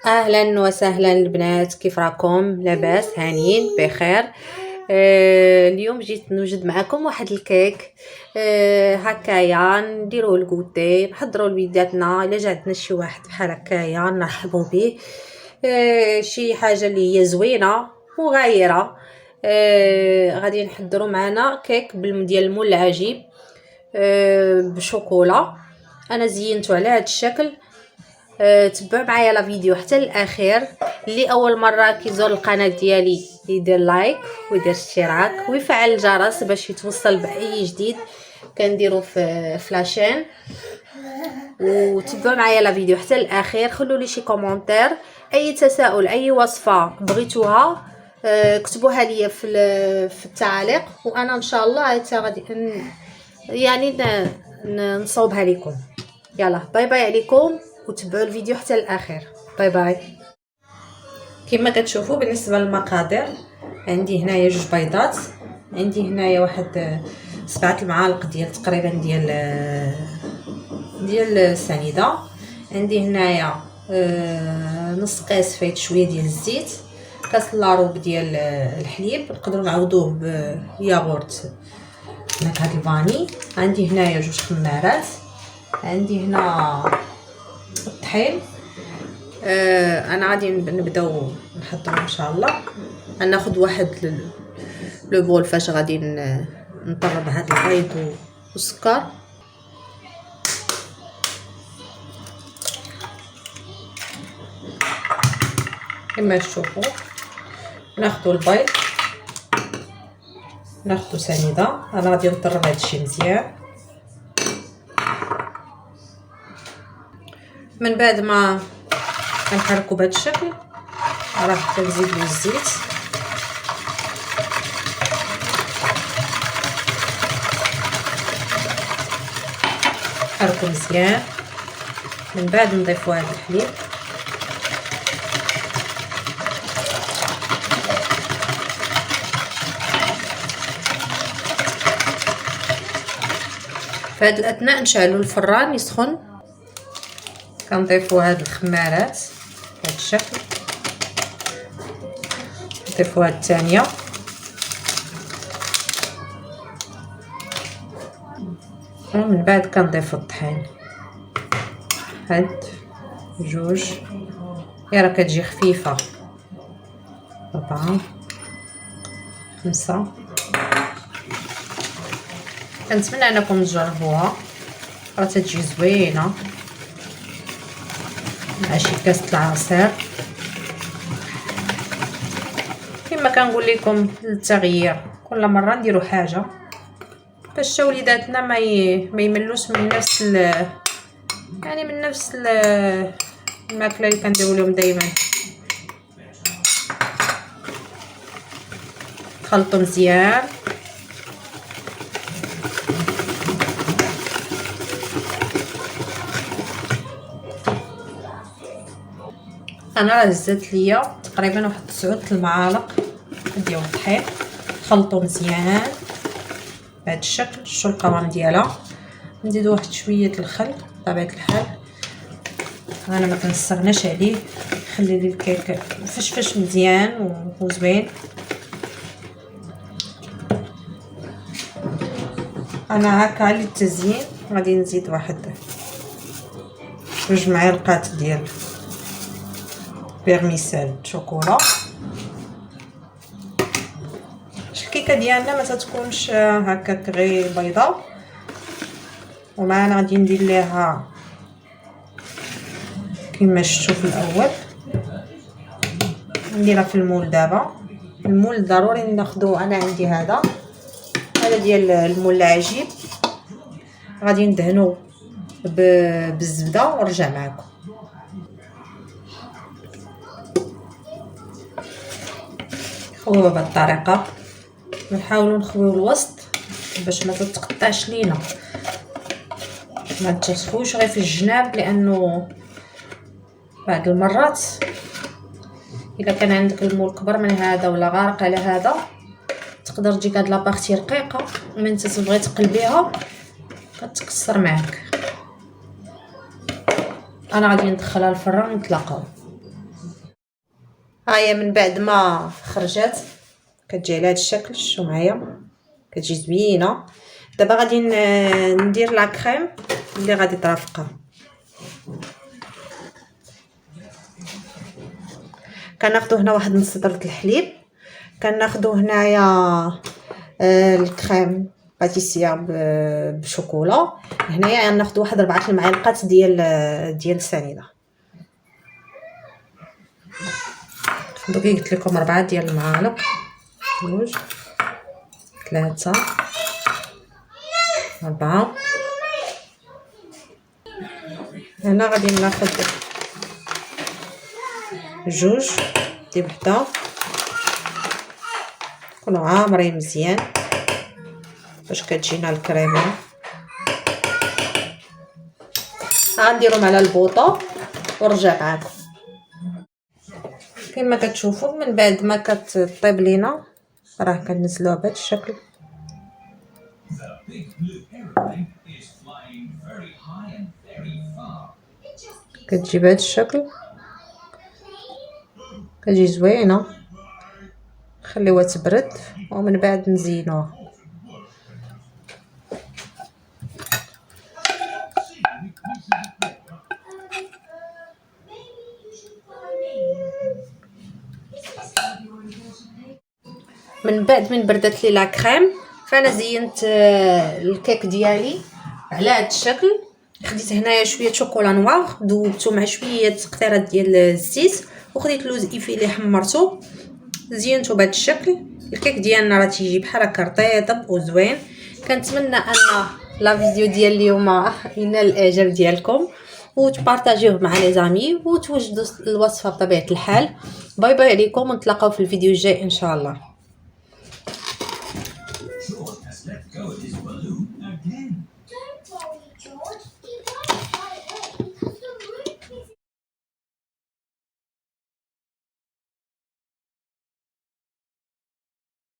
اهلا وسهلا البنات، كيف راكم؟ لاباس؟ هانيين بخير. اليوم جيت نوجد معكم واحد الكيك. هكايا نديروه الكوتي، نحضروا لوليداتنا الا جا عندنا شي واحد بحال هكايا نرحبوا به. شي حاجه اللي هي زوينه وغايره. غادي نحضروا معنا كيك ديال المول العجيب بشوكولا. انا زينته على هذا الشكل. تبعوا معايا لا فيديو حتى الاخير. اللي اول مره كيزور القناه ديالي يدير لايك ويدير اشتراك ويفعل الجرس باش يتوصل باي جديد كنديرو في لاشين. وتبعوا معايا لا فيديو حتى الاخير، خلوا لي شي كومونتير، اي تساؤل، اي وصفه بغيتوها كتبوها لي في التعاليق، وانا ان شاء الله غادي يعني نصوبها لكم. يلا باي باي عليكم، وتبعوا الفيديو حتى الاخير. باي باي. كما كتشوفوا بالنسبه للمقادير، عندي هنايا 2 بيضات، عندي هنايا واحد 7 المعالق ديال تقريبا ديال السنيده، عندي هنايا نص كاس فايت شويه ديال الزيت، كاس لاروب ديال الحليب، نقدروا نعوضوه بياغورت نكهه الفاني، عندي هنايا 2 خمارات، عندي هنا الطحين. انا غادي نبداو نحضروا ان شاء الله. غناخذ واحد لو بول فاش غادي نطرب هاد البيض والسكر. كما تشوفوا ناخذ البيض، ناخذ سنيده. انا غادي نطرب هادشي مزيان. من بعد ما نحركو بهذا الشكل راح تنزيد له الزيت. نحركو مزيان. من بعد نضيفو هذا الحليب، في هذه الاثناء نشعلوا الفران يسخن. كنضيفوا هاد الخمارات بهذا الشكل، نضيفوا هاد الثانيه، ومن بعد كنضيفوا الطحين. هاد 2 راه كتجي خفيفه، 4 5. كنتمنى انكم تجربوها، راه تجي زوينه مع شي كاس العصير. كما كنقول لكم التغيير، كل مره نديروا حاجه باش وليداتنا ما يملوش من نفس يعني من نفس الماكله اللي كنديروا لهم دائما. خلطوا مزيان. انا راه زدت ليا تقريبا واحد 9 المعالق ديال الطحين. خلطوا مزيان بهذا الشكل. شو القوام ديالها؟ نزيدوا واحد شويه الخل بطبيعه الحال، انا ما كنستغناش عليه، يخلي لي الكيك فشفش مزيان وزوين. انا هكا للتزيين غادي نزيد واحد 2 معالق ديال بيرميسيل شوكولا. الكيكه ديالنا ما تتكونش هكاك غير بيضاء. ومعنا غادي ندير ليها كما شفتوا في الاول، نديرها في المول. دابا المول ضروري ناخذو. انا عندي هذا ديال المول العجيب، غادي ندهنو بالزبده ونرجع معكم. خويوها بهذه الطريقه، نحاولوا نخويو الوسط باش ما تتقطعش لينا، ما تشوفوش غير في الجناب، لانه بعض المرات الا كان عندك المول كبر من هذا ولا غارق على هذا تقدر تجيك هاد لابارتي رقيقه من تبغي تقلبيها كتكسر معك. انا غادي ندخلها الفران ونتلاقاو. هاهي من بعد ما خرجت كتجي على هذا الشكل. شوفوا معايا كتجي زوينه. دابا غادي ندير لا كريم اللي غادي ترافقها. كناخذوا هنا واحد نص لتر الحليب، كناخذوا هنايا الكريم باتيسيا بشوكولا. هنايا غناخذ واحد 4 المعالق ديال السنيده. دوكي قلت لكم 4 ديال المعالق، 2 3 4. هنا غادي ناخذ 2 ديال وحده، كونوا عامرين مزيان باش كتجينا الكريمه. غنديرهم على البوطه ونرجع معكم. كما كتشوفوا من بعد ما كتطيب لينا راه كنزلوها بهذا الشكل. كتجي بهذا الشكل، كتجي زوينه. خليوها تبرد ومن بعد نزينوها. من بعد من بردت لي لا كريم، فانا زينت الكيك ديالي على هذا الشكل. خديت هنايا شويه شوكولا نوار ذوبته مع شويه قطيرات ديال الزيت، وخديت لوز ايفيلي حمرته زينته بهذا الشكل. الكيك ديالنا راه تيجي بحال هكا رطيب وزوين. كنتمنى ان لا فيديو ديال اليوم ينال الاعجاب ديالكم، وتبارطاجيوه مع لي زامي، وتوجدوا الوصفه بطبيعه الحال. باي باي عليكم، ونتلاقاو في الفيديو الجاي ان شاء الله. Short has let go of his balloon again.